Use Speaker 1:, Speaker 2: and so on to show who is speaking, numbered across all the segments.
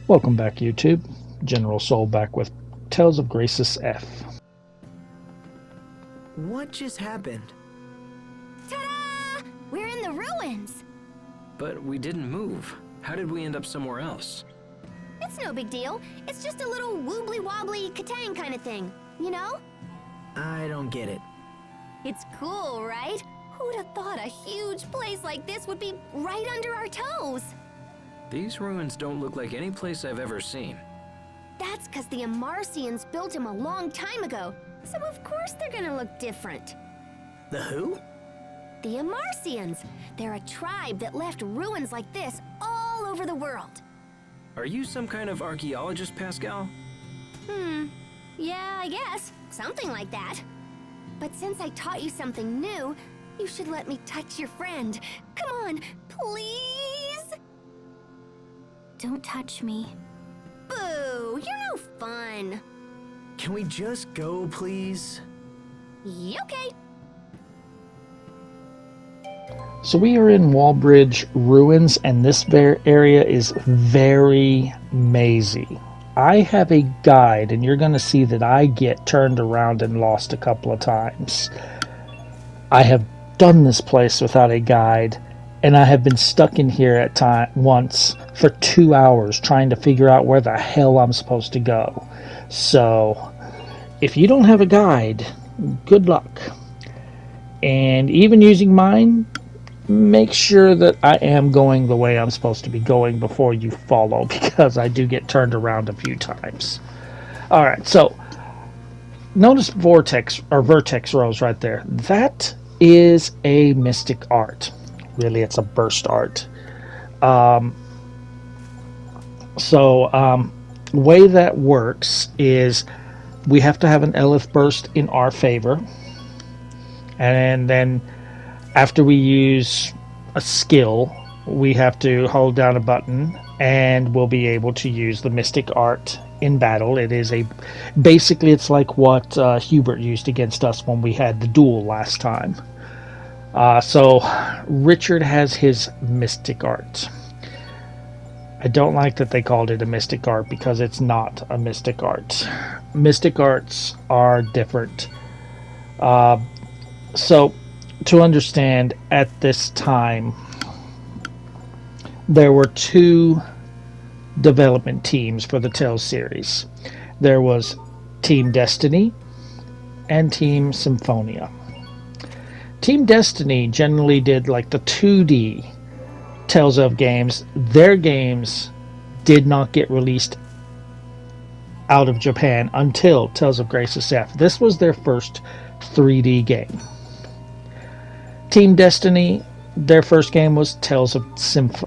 Speaker 1: Welcome back, YouTube. General Soul back with Tales of Graces F.
Speaker 2: What just happened?
Speaker 3: Ta-da! We're in the ruins!
Speaker 4: But we didn't move. How did we end up somewhere else?
Speaker 3: It's no big deal. It's just a little wobbly-wobbly Katang kind of thing, you know?
Speaker 2: I don't get it.
Speaker 3: It's cool, right? Who'd have thought a huge place like this would be right under our toes?
Speaker 4: These ruins don't look like any place I've ever seen.
Speaker 3: That's because the Amarcians built them a long time ago, so of course they're gonna look different.
Speaker 2: The who?
Speaker 3: The Amarcians. They're a tribe that left ruins like this all over the world.
Speaker 4: Are you some kind of archaeologist, Pascal?
Speaker 3: Yeah, I guess. Something like that. But since I taught you something new, you should let me touch your friend. Come on, please? Don't touch me. Boo! You're no fun.
Speaker 2: Can we just go, please?
Speaker 3: Okay.
Speaker 1: So we are in Wallbridge ruins, and this area is very mazy. I have a guide, and you're going to see that I get turned around and lost a couple of times. I have done this place without a guide, and I have been stuck in here at once for 2 hours trying to figure out where the hell I'm supposed to go. So, if you don't have a guide, good luck. And even using mine, make sure that I am going the way I'm supposed to be going before you follow, because I do get turned around a few times. Alright, so notice vertex rose right there. That is a mystic art. Really, it's a burst art. Way that works is we have to have an Elith burst in our favor, and then after we use a skill, we have to hold down a button and we'll be able to use the mystic art in battle. It is basically it's like what Hubert used against us when we had the duel last time. So Richard has his mystic art. I don't like that they called it a mystic art, because it's not a mystic art. Mystic arts are different. So to understand, at this time, there were two development teams for the Tales series. There was Team Destiny and Team Symphonia. Team Destiny generally did like the 2D Tales of games. Their games did not get released out of Japan until Tales of Graces F. This was their first 3D game. Team Destiny, their first game was Tales of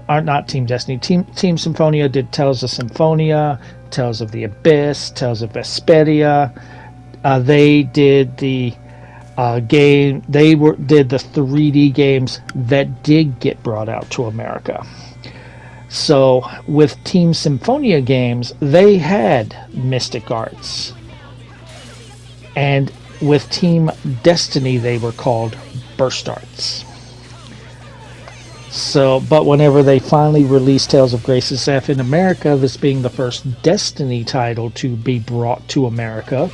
Speaker 1: not Team Destiny. Team Symphonia did Tales of Symphonia, Tales of the Abyss, Tales of Vesperia. They did the did the 3D games that did get brought out to America. So with Team Symphonia games, they had mystic arts, and with Team Destiny, they were called burst arts. So, but whenever they finally released Tales of Graces F in America, this being the first Destiny title to be brought to America,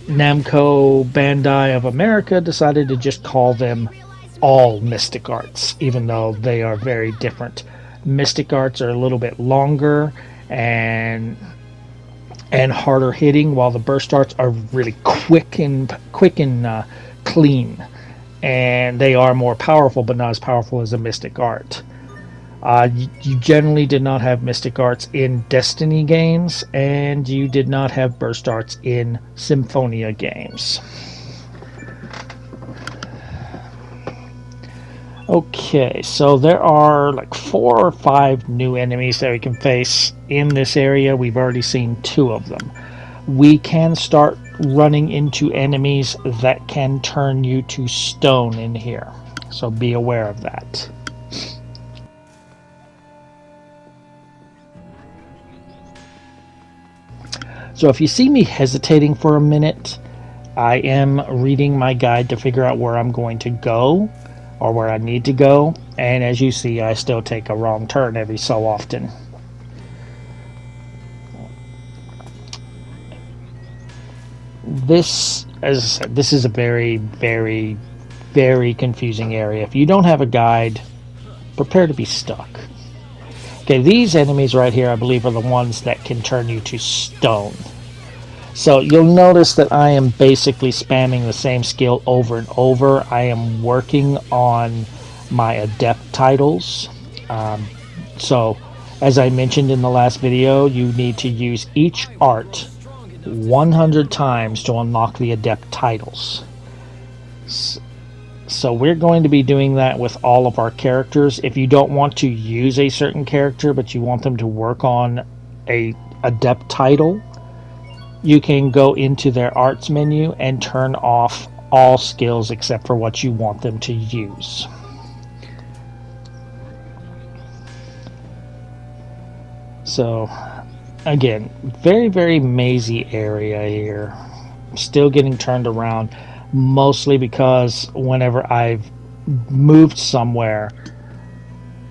Speaker 1: Namco Bandai of America decided to just call them all mystic arts, even though they are very different. Mystic arts are a little bit longer and harder hitting, while the burst arts are really quick and clean, and they are more powerful, but not as powerful as a mystic art. You generally did not have mystic arts in Destiny games, and you did not have burst arts in Symphonia games. Okay, so there are like 4 or 5 new enemies that we can face in this area. We've already seen 2 of them. We can start running into enemies that can turn you to stone in here, so be aware of that. So if you see me hesitating for a minute, I am reading my guide to figure out where I'm going to go or where I need to go, and as you see, I still take a wrong turn every so often. this, as I said, this is a very, very, very confusing area. If you don't have a guide, prepare to be stuck. Okay, these enemies right here, I believe, are the ones that can turn you to stone. So you'll notice that I am basically spamming the same skill over and over. I am working on my adept titles. So as I mentioned in the last video, you need to use each art 100 times to unlock the adept titles. So we're going to be doing that with all of our characters. If you don't want to use a certain character, but you want them to work on a adept title, you can go into their arts menu and turn off all skills except for what you want them to use. So again, very, very mazy area here. I'm still getting turned around, mostly because whenever I've moved somewhere,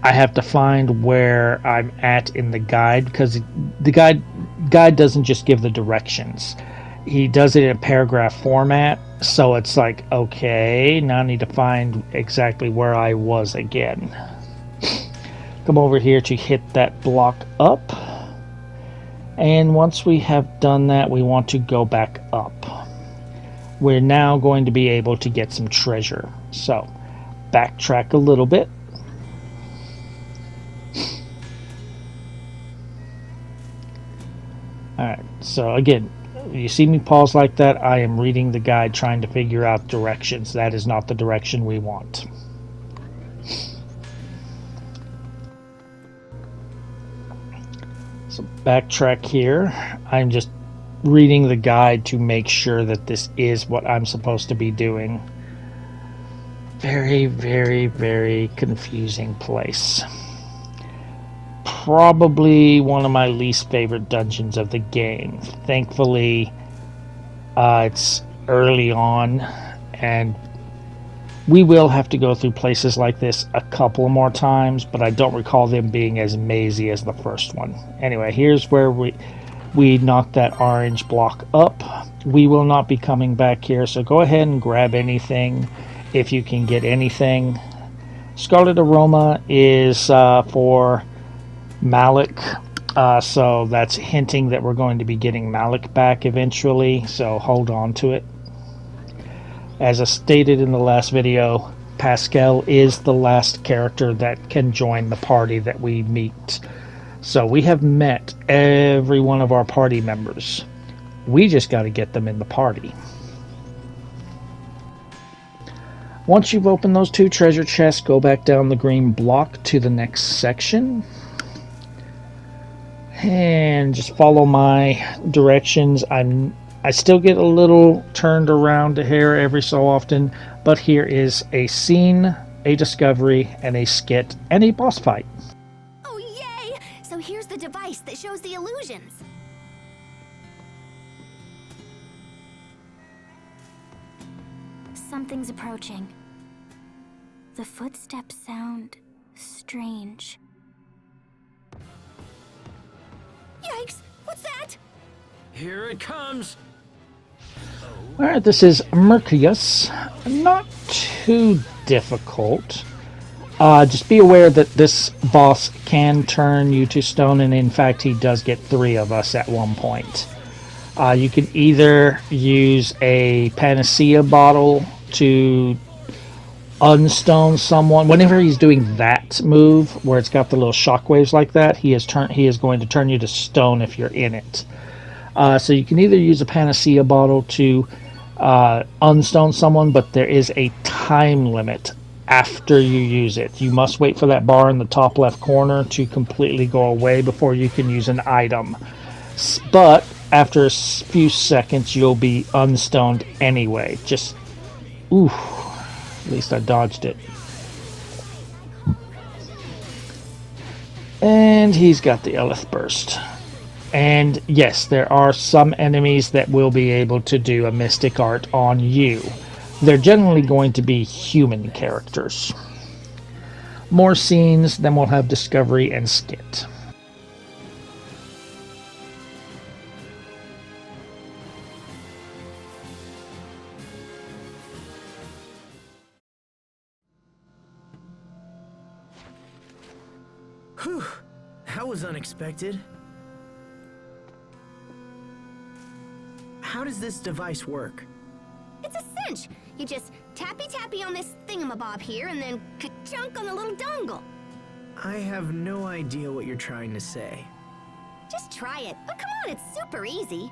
Speaker 1: I have to find where I'm at in the guide, because the guide doesn't just give the directions. He does it in paragraph format, so it's like, okay, now I need to find exactly where I was again. Come over here to hit that block up, and once we have done that, we want to go back up. We're now going to be able to get some treasure. So backtrack a little bit. Alright, so again, you see me pause like that, I am reading the guide trying to figure out directions. That is not the direction we want. So backtrack here. I'm just reading the guide to make sure that this is what I'm supposed to be doing. Very, very, very confusing place. Probably one of my least favorite dungeons of the game. Thankfully, it's early on, and we will have to go through places like this a couple more times, but I don't recall them being as mazy as the first one. Anyway, here's where we knock that orange block up. We will not be coming back here, so go ahead and grab anything if you can get anything. Scarlet Aroma is for Malik, so that's hinting that we're going to be getting Malik back eventually, so hold on to it. As I stated in the last video, Pascal is the last character that can join the party that we meet. So we have met every one of our party members. We just got to get them in the party. Once you've opened those two treasure chests, go back down the green block to the next section. And just follow my directions. I still get a little turned around here every so often, but here is a scene, a discovery, and a skit, and a boss fight.
Speaker 3: Oh, yay! So here's the device that shows the illusions. Something's approaching. The footsteps sound strange. Yikes! What's that?
Speaker 4: Here it comes!
Speaker 1: Alright, this is Mercius. Not too difficult. Just be aware that this boss can turn you to stone, and in fact he does get 3 of us at one point. You can either use a panacea bottle to unstone someone. Whenever he's doing that move, where it's got the little shockwaves like that, he is going to turn you to stone if you're in it. So you can either use a panacea bottle to unstone someone, but there is a time limit after you use it. You must wait for that bar in the top left corner to completely go away before you can use an item. But after a few seconds, you'll be unstoned anyway. Just, ooh, at least I dodged it. And he's got the Elith Burst. And yes, there are some enemies that will be able to do a Mystic Art on you. They're generally going to be human characters. More scenes, then we'll have Discovery and Skit.
Speaker 2: That was unexpected. How does this device work?
Speaker 3: It's a cinch. You just tappy on this thingamabob here and then ka-chunk on the little dongle.
Speaker 2: I have no idea what you're trying to say.
Speaker 3: Just try it. Oh, come on, it's super easy.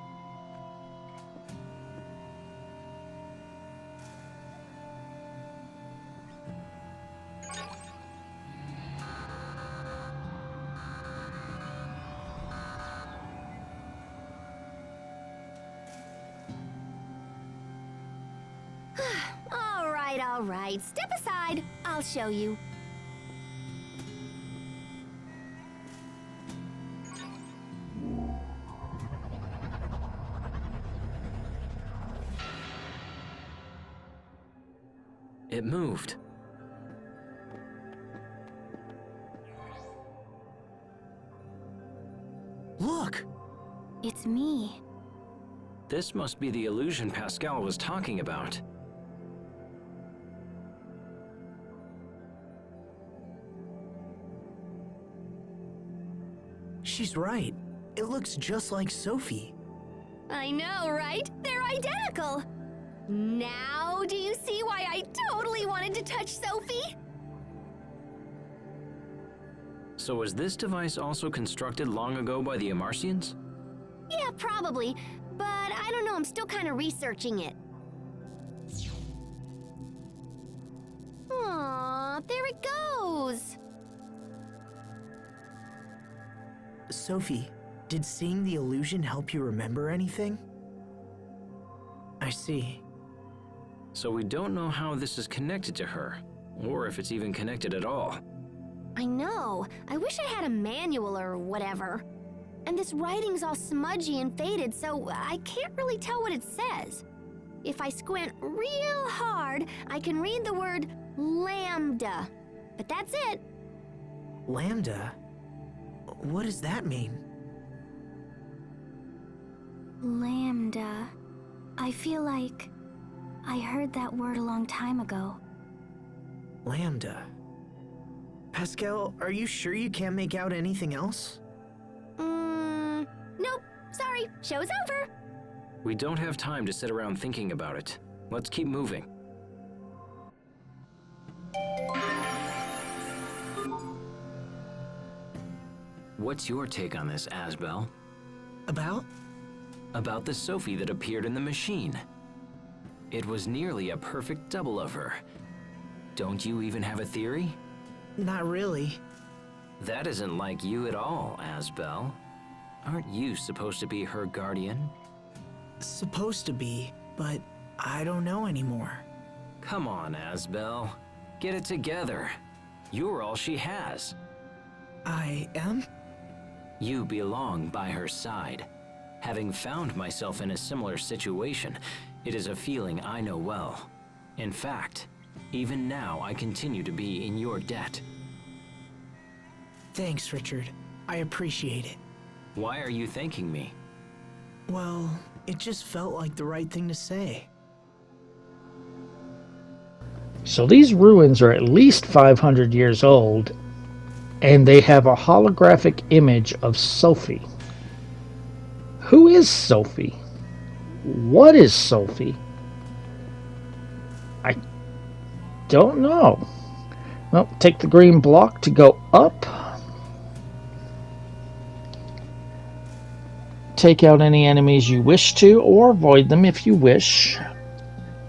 Speaker 3: All right. Step aside. I'll show you.
Speaker 4: It moved.
Speaker 2: Look!
Speaker 3: It's me.
Speaker 4: This must be the illusion Pascal was talking about.
Speaker 2: She's right. It looks just like Sophie.
Speaker 3: I know, right? They're identical. Now, do you see why I totally wanted to touch Sophie?
Speaker 4: So was this device also constructed long ago by the Amarcians?
Speaker 3: Yeah, probably. But I don't know, I'm still kind of researching it. Aw, there it goes.
Speaker 2: Sophie, did seeing the illusion help you remember anything? I see.
Speaker 4: So we don't know how this is connected to her, or if it's even connected at all.
Speaker 3: I know. I wish I had a manual or whatever. And this writing's all smudgy and faded, so I can't really tell what it says. If I squint real hard, I can read the word lambda. But that's it.
Speaker 2: Lambda? What does that mean?
Speaker 5: Lambda. I feel like I heard that word a long time ago.
Speaker 2: Lambda. Pascal, are you sure you can't make out anything else?
Speaker 3: Nope. Sorry. Show's over.
Speaker 4: We don't have time to sit around thinking about it. Let's keep moving. What's your take on this, Asbel?
Speaker 2: About?
Speaker 4: About the Sophie that appeared in the machine. It was nearly a perfect double of her. Don't you even have a theory?
Speaker 2: Not really.
Speaker 4: That isn't like you at all, Asbel. Aren't you supposed to be her guardian?
Speaker 2: Supposed to be, but I don't know anymore.
Speaker 4: Come on, Asbel. Get it together. You're all she has.
Speaker 2: I am?
Speaker 4: You belong by her side. Having found myself in a similar situation, it is a feeling I know well. In fact, even now I continue to be in your debt.
Speaker 2: Thanks, Richard. I appreciate it.
Speaker 4: Why are you thanking me?
Speaker 2: Well, it just felt like the right thing to say.
Speaker 1: So these ruins are at least 500 years old, and they have a holographic image of Sophie. Who is Sophie? What is Sophie? I don't know. Well, take the green block to go up. Take out any enemies you wish to, or avoid them if you wish.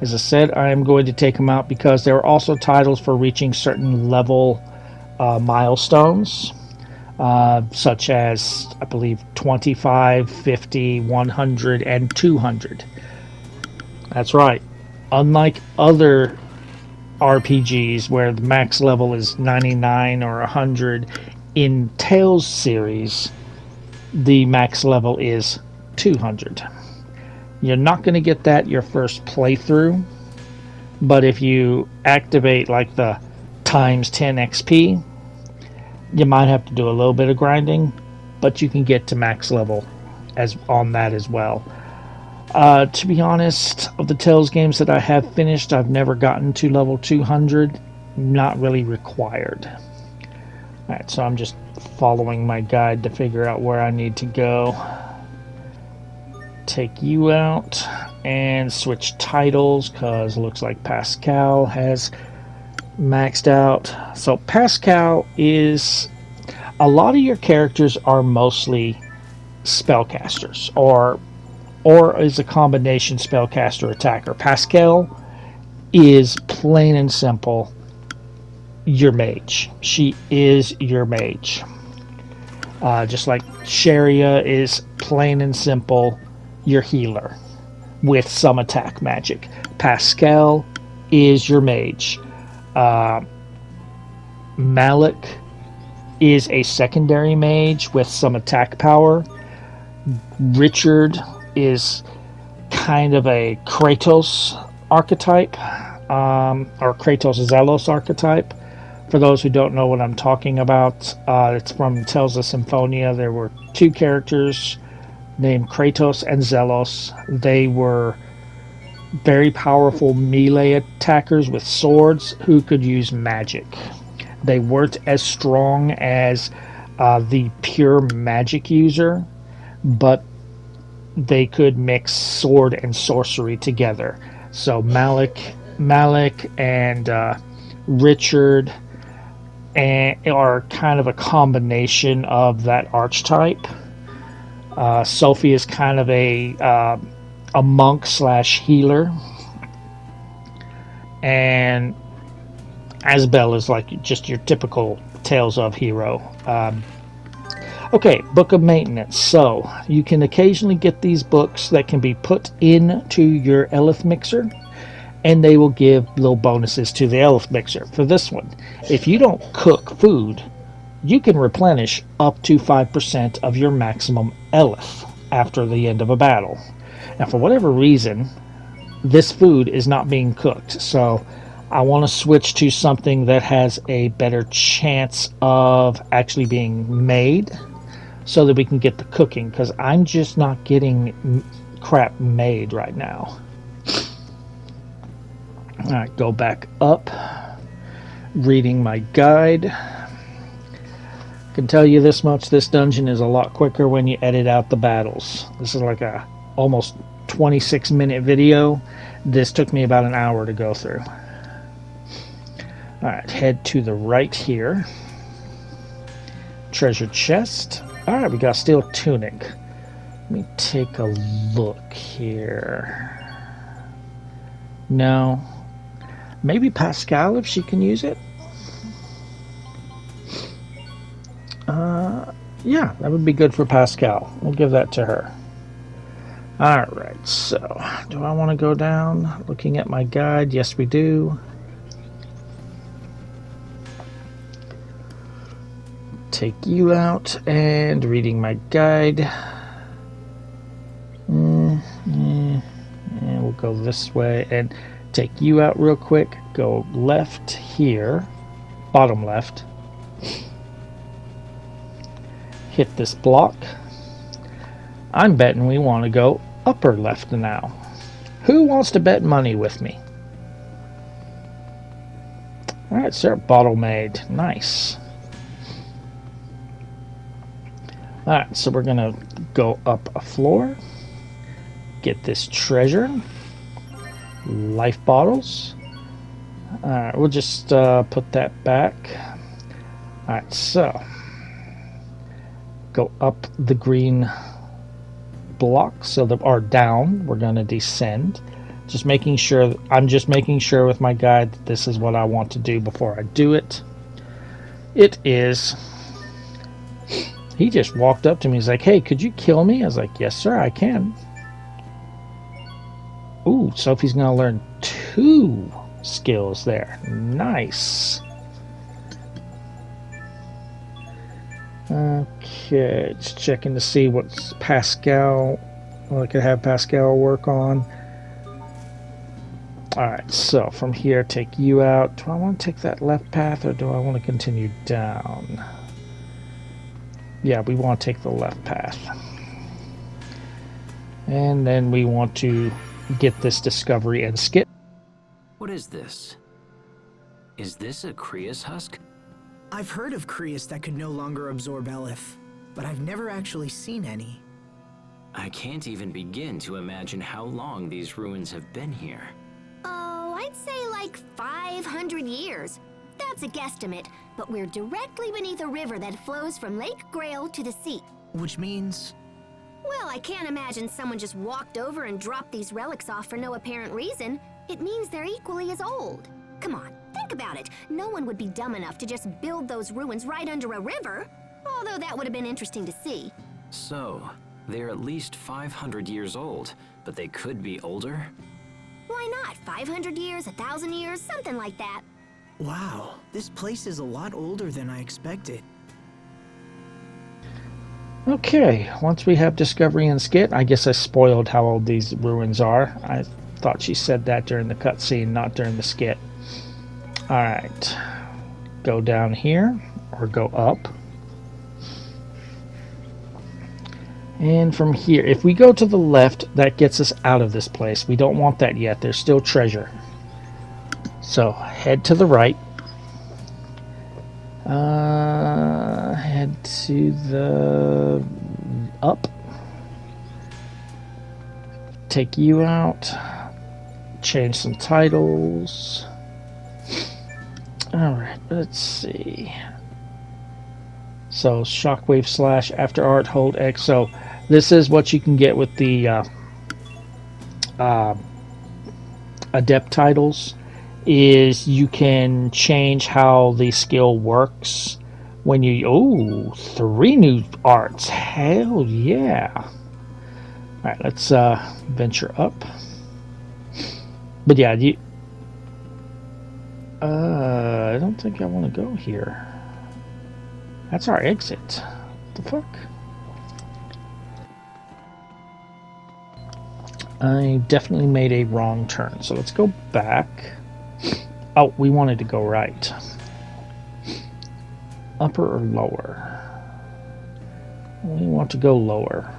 Speaker 1: As I said, I am going to take them out because there are also titles for reaching certain level milestones, such as, I believe, 25, 50, 100, and 200. That's right. Unlike other RPGs where the max level is 99 or 100, in Tales series, the max level is 200. You're not going to get that your first playthrough, but if you activate like the times 10 XP, you might have to do a little bit of grinding, but you can get to max level as on that as well. To be honest, of the Tales games that I have finished, I've never gotten to level 200. Not really required. Alright, so I'm just following my guide to figure out where I need to go. Take you out and switch titles because it looks like Pascal has maxed out. So Pascal is... a lot of your characters are mostly spellcasters or is a combination spellcaster attacker. Pascal is plain and simple your mage. She is your mage. Just like Sharia is plain and simple your healer with some attack magic. Pascal is your mage. Malik is a secondary mage with some attack power. Richard is kind of a Kratos archetype, or Kratos Zelos archetype. For those who don't know what I'm talking about, it's from Tales of Symphonia. There were two characters named Kratos and Zelos. They were very powerful melee attackers with swords who could use magic. They weren't as strong as the pure magic user, but they could mix sword and sorcery together. So Malik and Richard are kind of a combination of that archetype. Sophie is kind of a monk slash healer, and Asbel is like just your typical Tales of hero. Okay, Book of Maintenance. So you can occasionally get these books that can be put into your Elith mixer, and they will give little bonuses to the Elith mixer. For this one, if you don't cook food, you can replenish up to 5% of your maximum Elith after the end of a battle. Now, for whatever reason, this food is not being cooked, so I want to switch to something that has a better chance of actually being made so that we can get the cooking, because I'm just not getting crap made right now. Alright, go back up. Reading my guide. Can tell you this much, this dungeon is a lot quicker when you edit out the battles. This is like a almost 26-minute video. This took me about an hour to go through. Alright, head to the right here. Treasure chest. Alright, we got steel tunic. Let me take a look here. No. Maybe Pascal, if she can use it? Yeah, that would be good for Pascal. We'll give that to her. Alright, so do I want to go down? Looking at my guide, yes we do. Take you out, and reading my guide. And we'll go this way and take you out real quick. Go left here, bottom left. Hit this block. I'm betting we want to go upper left now. Who wants to bet money with me? Alright, sir. Bottle made. Nice. Alright, so we're going to go up a floor. Get this treasure. Life bottles. Alright, we'll just put that back. Alright, so go up the green block, so that, or down, we're going to descend. Just making sure, I'm just making sure with my guide that this is what I want to do before I do it. It is. He just walked up to me. He's like, hey, could you kill me? I was like, yes, sir, I can. Ooh, Sophie's going to learn 2 skills there. Nice. Okay, just checking to see what Pascal, what I could have Pascal work on. Alright, so from here, take you out. Do I want to take that left path, or do I want to continue down? Yeah, we want to take the left path. And then we want to get this discovery and skip.
Speaker 4: What is this? Is this a Creus husk?
Speaker 2: I've heard of Creus that could no longer absorb Elif, but I've never actually seen any.
Speaker 4: I can't even begin to imagine how long these ruins have been here.
Speaker 3: Oh, I'd say like 500 years. That's a guesstimate, but we're directly beneath a river that flows from Lake Grail to the sea.
Speaker 2: Which means...
Speaker 3: Well, I can't imagine someone just walked over and dropped these relics off for no apparent reason. It means they're equally as old. Come on, think about it. No one would be dumb enough to just build those ruins right under a river. Although that would have been interesting to see.
Speaker 4: So, they're at least 500 years old, but they could be older?
Speaker 3: Why not? 500 years, 1,000 years, something like that.
Speaker 2: Wow, this place is a lot older than I expected.
Speaker 1: Okay, once we have Discovery and Skit, I guess I spoiled how old these ruins are. I thought she said that during the cutscene, not during the skit. Alright, go down here, or go up. And from here, if we go to the left, that gets us out of this place. We don't want that yet, there's still treasure. So, head to the right. Head to the up. Take you out. Change some titles. Alright, let's see. So, Shockwave slash after art, hold X. So, this is what you can get with the Adept titles. Is you can change how the skill works when you... Oh, 3 new arts. Hell yeah. Alright, let's venture up. But yeah, I don't think I want to go here. That's our exit. What the fuck? I definitely made a wrong turn. So let's go back. Oh, we wanted to go right. Upper or lower? We want to go lower.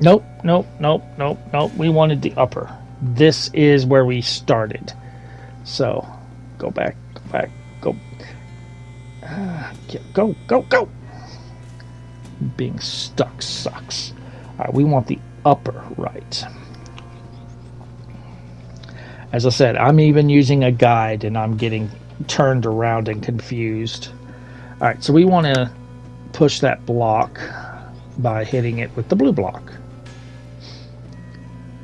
Speaker 1: Nope, nope, nope, nope, nope. We wanted the upper. This is where we started. So, go back, go. Go, go, go! Being stuck sucks. Alright, we want the upper right. As I said, I'm even using a guide and I'm getting turned around and confused. Alright, so we want to push that block by hitting it with the blue block.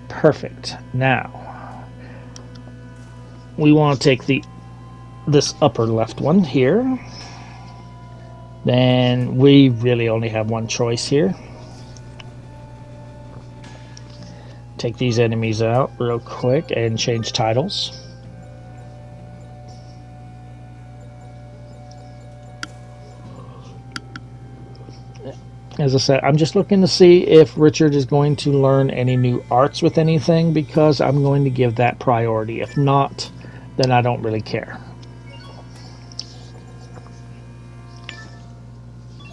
Speaker 1: Perfect. Now, we want to take this upper left one here. Then we really only have one choice here. Take these enemies out real quick and change titles. As I said, I'm just looking to see if Richard is going to learn any new arts with anything, because I'm going to give that priority. If not, then I don't really care.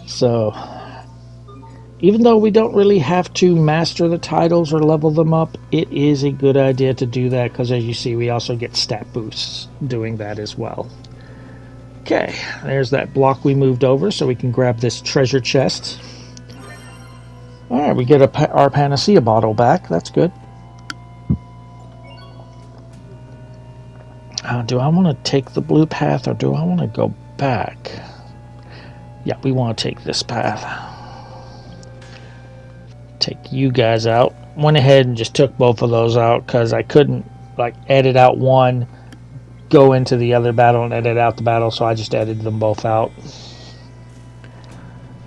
Speaker 1: So, even though we don't really have to master the titles or level them up, it is a good idea to do that, because as you see, we also get stat boosts doing that as well. Okay, there's that block we moved over, so we can grab this treasure chest. Alright, we get our Panacea bottle back. That's good. Do I want to take the blue path, or do I want to go back? Yeah, we want to take this path. Take you guys out. Went ahead and just took both of those out because I couldn't like edit out one, go into the other battle and edit out the battle, so I just edited them both out.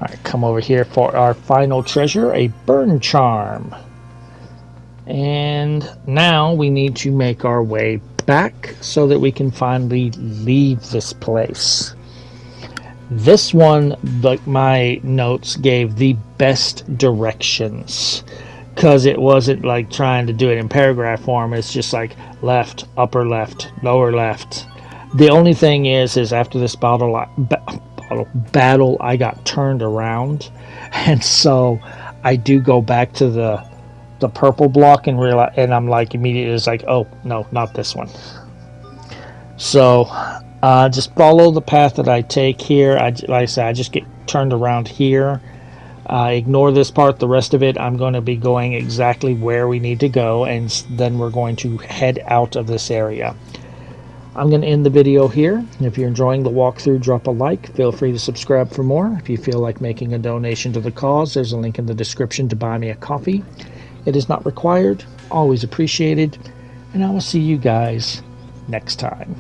Speaker 1: Alright, come over here for our final treasure, a burn charm. And now we need to make our way back so that we can finally leave this place. This one, like my notes, gave the best directions, because it wasn't like trying to do it in paragraph form. It's just like left, upper left, lower left. The only thing is after this battle, I got turned around, and so I do go back to the purple block and realize, and I'm like immediately it's like, oh no, not this one. So Just follow the path that I take here. Like I said, I just get turned around here. Ignore this part. The rest of it, I'm going to be going exactly where we need to go, and then we're going to head out of this area. I'm going to end the video here. If you're enjoying the walkthrough, drop a like. Feel free to subscribe for more. If you feel like making a donation to the cause, there's a link in the description to buy me a coffee. It is not required, always appreciated, and I will see you guys next time.